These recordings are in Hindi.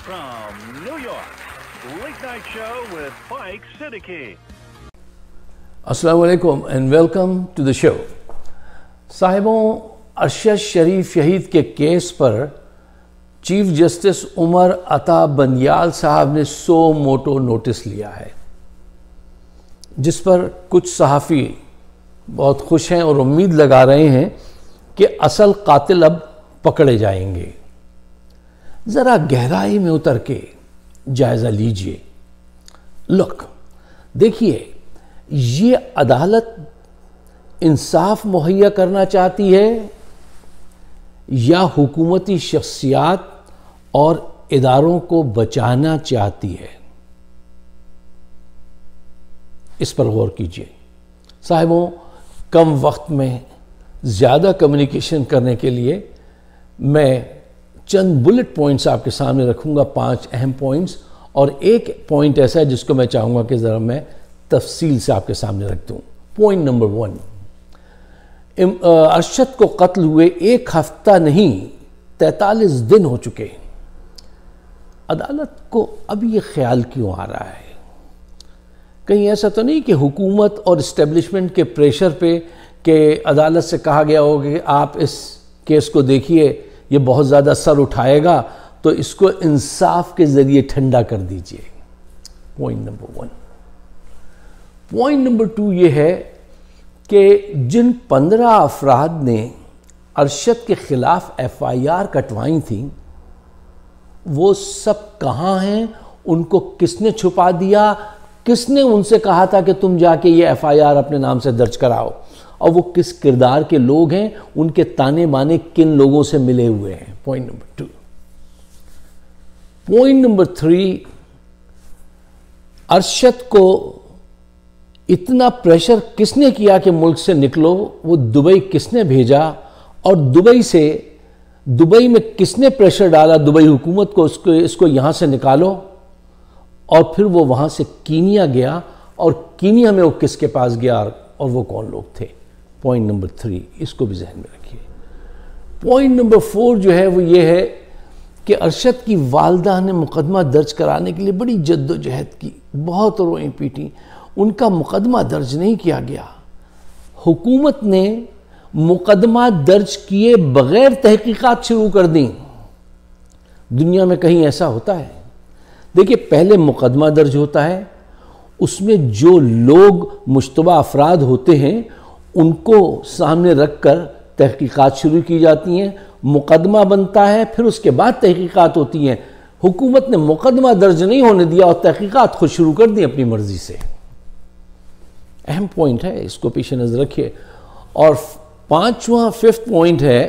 From New York, Late Night Show with Mike Siddiqui. अस्सलाम वालेकुम and welcome to the show. साहिबों, अरशद शरीफ शहीद के केस पर चीफ जस्टिस उमर अता बंदियाल साहब ने सो मोटो नोटिस लिया है, जिस पर कुछ सहाफ़ी बहुत खुश हैं और उम्मीद लगा रहे हैं कि असल कातिल अब पकड़े जाएंगे। ज़रा गहराई में उतर के जायज़ा लीजिए। लुक, देखिए, ये अदालत इंसाफ मुहैया करना चाहती है या हुकूमती शख्सियात और इदारों को बचाना चाहती है? इस पर गौर कीजिए। साहिबों, कम वक्त में ज़्यादा कम्युनिकेशन करने के लिए मैं चंद बुलेट पॉइंट्स आपके सामने रखूंगा, 5 अहम पॉइंट्स, और एक पॉइंट ऐसा है जिसको मैं चाहूँगा कि ज़रा मैं तफसील से आपके सामने रख दूँ। पॉइंट नंबर 1, अरशद को कत्ल हुए 1 हफ्ता नहीं 43 दिन हो चुके। अदालत को अब ये ख्याल क्यों आ रहा है? कहीं ऐसा तो नहीं कि हुकूमत और इस्टेब्लिशमेंट के प्रेशर पे कि अदालत से कहा गया हो कि आप इस केस को देखिए, ये बहुत ज़्यादा सर उठाएगा, तो इसको इंसाफ के ज़रिए ठंडा कर दीजिए। Point number 1। पॉइंट नंबर 2 ये है कि जिन 15 अफराद ने अरशद के ख़िलाफ़ FIR कटवाई थी, वो सब कहाँ हैं? उनको किसने छुपा दिया? किसने उनसे कहा था कि तुम जाके ये FIR अपने नाम से दर्ज कराओ? और वो किस किरदार के लोग हैं? उनके ताने बाने किन लोगों से मिले हुए हैं? Point number 2। Point number 3, Arshad को इतना प्रेशर किसने किया कि मुल्क से निकलो? वो दुबई किसने भेजा? और दुबई में किसने प्रेशर डाला दुबई हुकूमत को, इसको यहां से निकालो? और फिर वो वहां से कीनिया गया, और कीनिया में वो किसके पास गया और वो कौन लोग थे? पॉइंट नंबर 3, इसको भी जहन में रखिए। पॉइंट नंबर 4 जो है वो ये है कि अरशद की वालदा ने मुकदमा दर्ज कराने के लिए बड़ी जद्दोजहद की, बहुत रोई पीटी, उनका मुकदमा दर्ज नहीं किया गया। हुकूमत ने मुकदमा दर्ज किए बगैर तहकीकात शुरू कर दी। दुनिया में कहीं ऐसा होता है? देखिए, पहले मुकदमा दर्ज होता है, उसमें जो लोग मुश्तबा अफराद होते हैं उनको सामने रखकर तहकीकात शुरू की जाती हैं, मुकदमा बनता है, फिर उसके बाद तहकीकात होती हैं। हुकूमत ने मुकदमा दर्ज नहीं होने दिया और तहकीकात खुद शुरू कर दी अपनी मर्जी से। अहम पॉइंट है, इसको पेश नजर रखिए। और 5वां पॉइंट है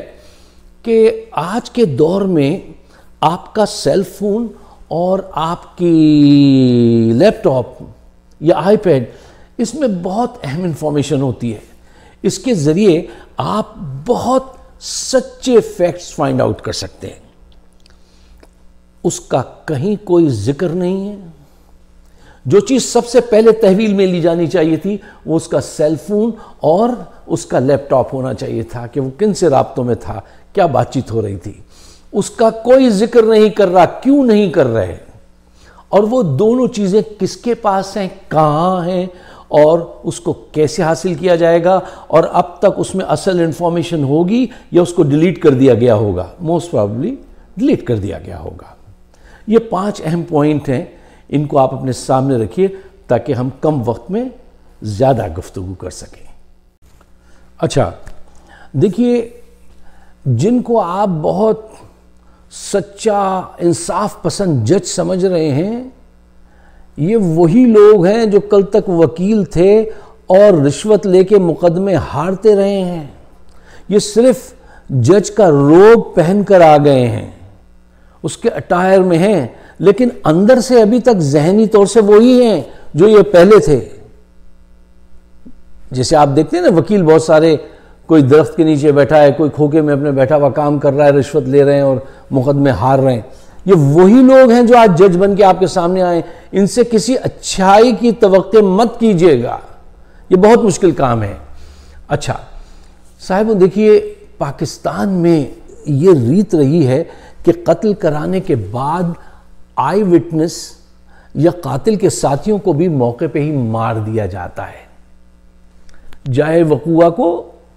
कि आज के दौर में आपका सेल फोन और आपकी लैपटॉप या आईपैड, इसमें बहुत अहम इंफॉर्मेशन होती है। इसके ज़रिए आप बहुत सच्चे फैक्ट्स फाइंड आउट कर सकते हैं। उसका कहीं कोई जिक्र नहीं है। जो चीज़ सबसे पहले तहवील में ली जानी चाहिए थी, वो उसका सेल फोन और उसका लैपटॉप होना चाहिए था कि वो किन से राब्तों में था, क्या बातचीत हो रही थी। उसका कोई जिक्र नहीं कर रहा। क्यों नहीं कर रहे? और वो दोनों चीज़ें किसके पास हैं, कहाँ हैं, और उसको कैसे हासिल किया जाएगा? और अब तक उसमें असल इंफॉर्मेशन होगी या उसको डिलीट कर दिया गया होगा? मोस्ट प्रॉबली डिलीट कर दिया गया होगा। ये 5 अहम पॉइंट हैं, इनको आप अपने सामने रखिए ताकि हम कम वक्त में ज़्यादा गुफ्तगू कर सकें। अच्छा, देखिए, जिनको आप बहुत सच्चा इंसाफ पसंद जज समझ रहे हैं, ये वही लोग हैं जो कल तक वकील थे और रिश्वत लेके मुकदमे हारते रहे हैं। ये सिर्फ जज का रोब पहनकर आ गए हैं, उसके अटायर में हैं, लेकिन अंदर से अभी तक जहनी तौर से वही हैं जो ये पहले थे। जैसे आप देखते हैं ना, वकील बहुत सारे, कोई दरख्त के नीचे बैठा है, कोई खोखे में अपने बैठा हुआ काम कर रहा है, रिश्वत ले रहे हैं और मुकदमे हार रहे हैं। ये वही लोग हैं जो आज जज बन के आपके सामने आए। इनसे किसी अच्छाई की तवक्को मत कीजिएगा, ये बहुत मुश्किल काम है। अच्छा साहिब, देखिए, पाकिस्तान में ये रीत रही है कि कत्ल कराने के बाद आई विटनेस या कातिल के साथियों को भी मौके पे ही मार दिया जाता है, जाए वकुआ को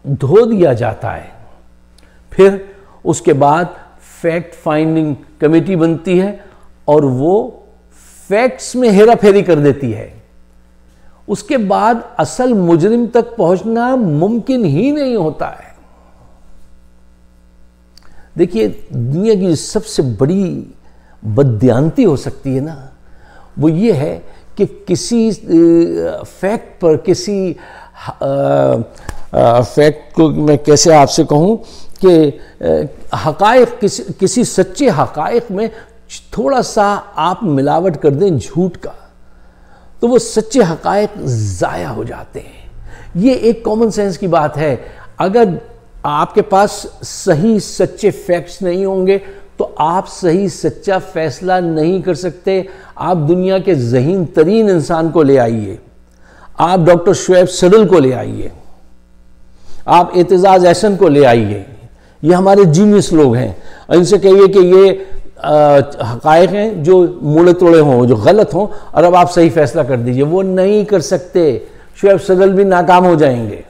धो दिया जाता है। फिर उसके बाद फैक्ट फाइंडिंग कमेटी बनती है और वो फैक्ट्स में हेराफेरी कर देती है। उसके बाद असल मुजरिम तक पहुंचना मुमकिन ही नहीं होता है। देखिए, दुनिया की सबसे बड़ी बददियानती हो सकती है ना, वो ये है कि किसी फैक्ट पर, किसी फैक्ट को मैं कैसे आपसे कहूं कि हकायक, किसी सच्चे हकायक में थोड़ा सा आप मिलावट कर दें झूठ का, तो वो सच्चे हकायक ज़ाया हो जाते हैं। ये एक कॉमन सेंस की बात है। अगर आपके पास सही सच्चे फैक्ट्स नहीं होंगे तो आप सही सच्चा फैसला नहीं कर सकते। आप दुनिया के ज़हीन तरीन इंसान को ले आइए, आप डॉक्टर शुएब सडल को ले आइए, आप एतजाज एहसन को ले आइए, ये हमारे जीनियस लोग हैं। इनसे कहिए कि ये हकायक हैं जो मुड़े तोड़े हों, जो गलत हों, और अब आप सही फैसला कर दीजिए। वो नहीं कर सकते। शुएब सडल भी नाकाम हो जाएंगे।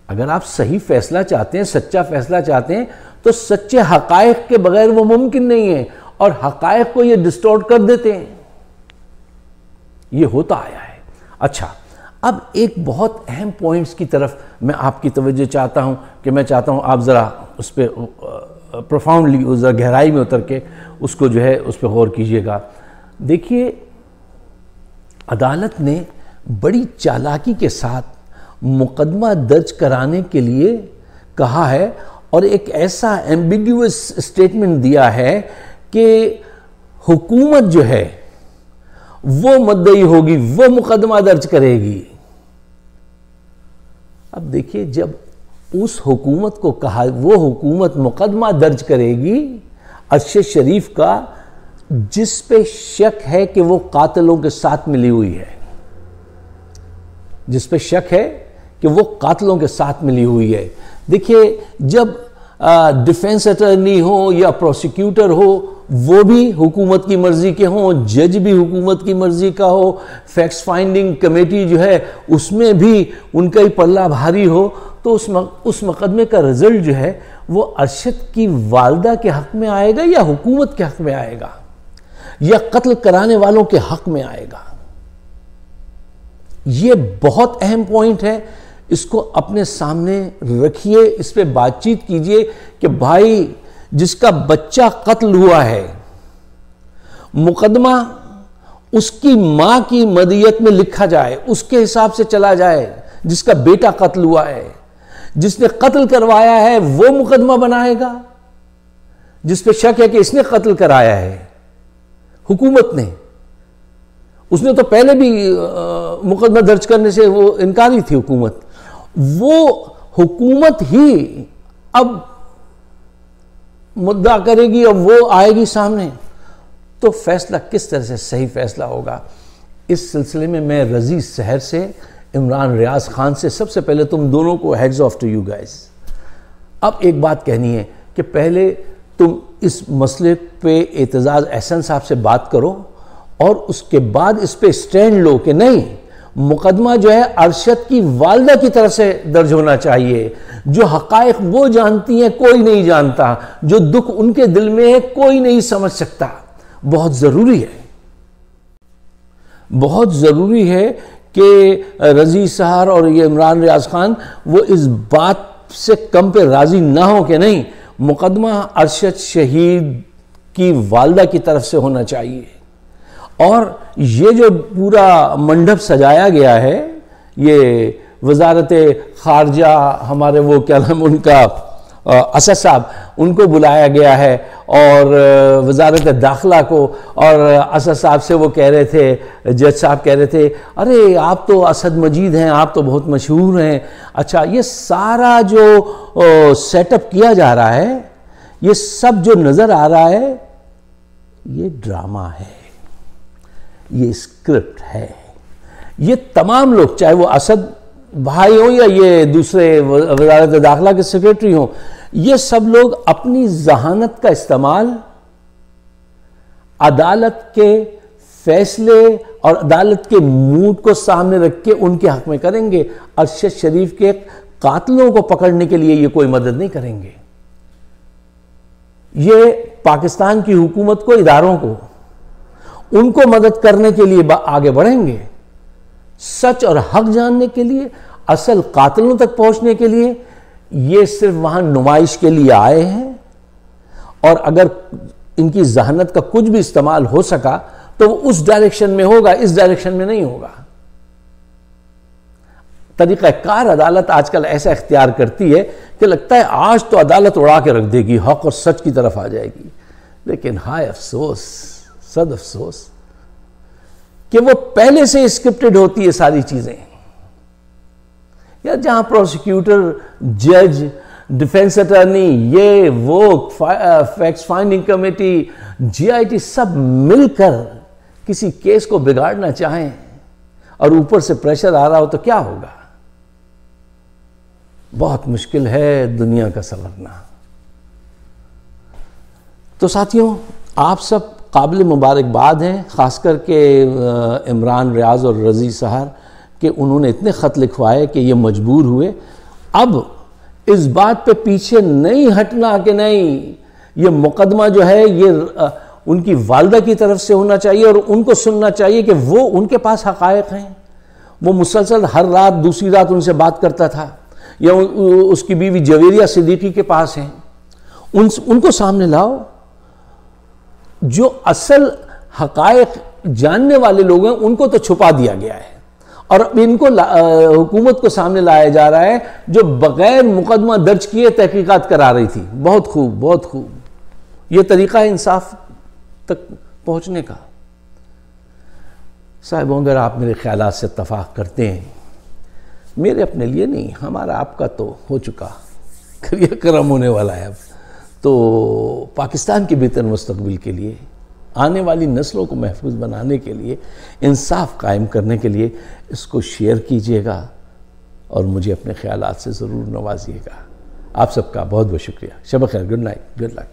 अगर आप सही फैसला चाहते हैं, सच्चा फैसला चाहते हैं, तो सच्चे हकायक के बगैर वो मुमकिन नहीं है, और हकायक को ये डिस्टॉर्ट कर देते हैं। ये होता आया है। अच्छा, अब एक बहुत अहम पॉइंट्स की तरफ मैं आपकी तवज्जो चाहता हूं कि मैं चाहता हूं आप ज़रा उस पर प्रोफाउंडली, उस गहराई में उतर के उसको जो है उस पर गौर कीजिएगा। देखिए, अदालत ने बड़ी चालाकी के साथ मुकदमा दर्ज कराने के लिए कहा है और एक ऐसा एम्बिग्यूअस स्टेटमेंट दिया है कि हुकूमत जो है वो मुद्दई होगी, वो मुकदमा दर्ज करेगी। अब देखिए, जब उस हुकूमत को कहा, वो हुकूमत मुकदमा दर्ज करेगी अरशद शरीफ का, जिस पे शक है कि वो कातिलों के साथ मिली हुई है, जिस पे शक है कि वो कातिलों के साथ मिली हुई है। देखिए, जब डिफेंस अटर्नी हो या प्रोसिक्यूटर हो, वो भी हुकूमत की मर्जी के हों, जज भी हुकूमत की मर्जी का हो, फैक्ट्स फाइंडिंग कमेटी जो है उसमें भी उनका ही पल्ला भारी हो, तो उस मुकदमे का रिजल्ट जो है वो अरशद की वालदा के हक में आएगा या हुकूमत के हक में आएगा या कत्ल कराने वालों के हक में आएगा। ये बहुत अहम पॉइंट है। इसको अपने सामने रखिए, इस पे बातचीत कीजिए कि भाई, जिसका बच्चा कत्ल हुआ है, मुकदमा उसकी मां की मदियत में लिखा जाए, उसके हिसाब से चला जाए। जिसका बेटा कत्ल हुआ है, जिसने कत्ल करवाया है, वो मुकदमा बनाएगा। जिस पे शक है कि इसने कत्ल कराया है, हुकूमत ने, उसने तो पहले भी मुकदमा दर्ज करने से वो इनकारी थी हुकूमत, वो हुकूमत ही अब मुद्दा करेगी और वो आएगी सामने। तो फैसला किस तरह से सही फैसला होगा, इस सिलसिले में मैं रजी शहर से इमरान रियाज खान से सबसे पहले तुम दोनों को heads off to you guys. अब एक बात कहनी है कि पहले तुम इस मसले पे एतजाज एहसन साहब से बात करो और उसके बाद इस पे स्टैंड लो कि नहीं, मुकदमा जो है अरशद की वालदा की तरफ से दर्ज होना चाहिए। जो हकायक वो जानती हैं, कोई नहीं जानता। जो दुख उनके दिल में है, कोई नहीं समझ सकता। बहुत जरूरी है, बहुत जरूरी है कि रजी सहार और ये इमरान रियाज खान वो इस बात से कम पे राजी ना हो कि नहीं, मुकदमा अरशद शहीद की वालदा की तरफ से होना चाहिए। और ये जो पूरा मंडप सजाया गया है, ये वजारत खारजा, हमारे वो क्या नाम उनका, असद साहब, उनको बुलाया गया है, और वजारत दाखिला को, और असद साहब से वो कह रहे थे, जज साहब कह रहे थे, अरे आप तो असद मजीद हैं, आप तो बहुत मशहूर हैं। अच्छा, ये सारा जो सेटअप किया जा रहा है, ये सब जो नज़र आ रहा है, ये ड्रामा है, ये स्क्रिप्ट है। ये तमाम लोग, चाहे वो असद भाई हो या ये दूसरे वजारत दाखिला के सेक्रेटरी हो, ये सब लोग अपनी जहानत का इस्तेमाल अदालत के फैसले और अदालत के मूड को सामने रख के उनके हक में करेंगे। अरशद शरीफ के कातिलों को पकड़ने के लिए ये कोई मदद नहीं करेंगे। ये पाकिस्तान की हुकूमत को, इदारों को, उनको मदद करने के लिए आगे बढ़ेंगे। सच और हक जानने के लिए, असल कातिलों तक पहुंचने के लिए ये सिर्फ वहां नुमाइश के लिए आए हैं। और अगर इनकी जहानत का कुछ भी इस्तेमाल हो सका तो वो उस डायरेक्शन में होगा, इस डायरेक्शन में नहीं होगा। तरीक़ाकार अदालत आजकल ऐसा इख्तियार करती है कि लगता है आज तो अदालत उड़ा के रख देगी, हक और सच की तरफ आ जाएगी। लेकिन हाय अफसोस, सद अफसोस कि वो पहले से स्क्रिप्टेड होती है सारी चीजें। या जहां प्रोसिक्यूटर, जज, डिफेंस अटर्नी, ये वो फैक्ट फाइंडिंग कमेटी, जीआईटी सब मिलकर किसी केस को बिगाड़ना चाहें और ऊपर से प्रेशर आ रहा हो तो क्या होगा? बहुत मुश्किल है दुनिया का संवरना। तो साथियों, आप सब काबिल मुबारकबाद हैं, ख़ासकर के इमरान, रियाज और रज़ी सहर कि उन्होंने इतने ख़त लिखवाए कि ये मजबूर हुए। अब इस बात पे पीछे नहीं हटना कि नहीं, ये मुकदमा जो है ये उनकी वालदा की तरफ से होना चाहिए और उनको सुनना चाहिए कि वो, उनके पास हक़ायक़ हैं। वो मुसलसल हर रात दूसरी रात उनसे बात करता था, या उसकी बीवी जवेरिया सिद्दीकी के पास हैं, उनको सामने लाओ। जो असल हक़ायक़ जानने वाले लोग हैं उनको तो छुपा दिया गया है और अब इनको हुकूमत को सामने लाया जा रहा है जो बगैर मुकदमा दर्ज किए तहकीकात करा रही थी। बहुत खूब, बहुत खूब। ये तरीका है इंसाफ तक पहुंचने का। साहिबों, अगर आप मेरे ख्यालात से इत्तफाक करते हैं, मेरे अपने लिए नहीं, हमारा आपका तो हो चुका, करम होने वाला है अब, तो पाकिस्तान के बेहतर मुस्तकबिल के लिए, आने वाली नस्लों को महफूज बनाने के लिए, इंसाफ कायम करने के लिए इसको शेयर कीजिएगा और मुझे अपने ख्यालात से ज़रूर नवाजिएगा। आप सबका बहुत बहुत शुक्रिया। शब खैर, गुड नाइट, गुड लक।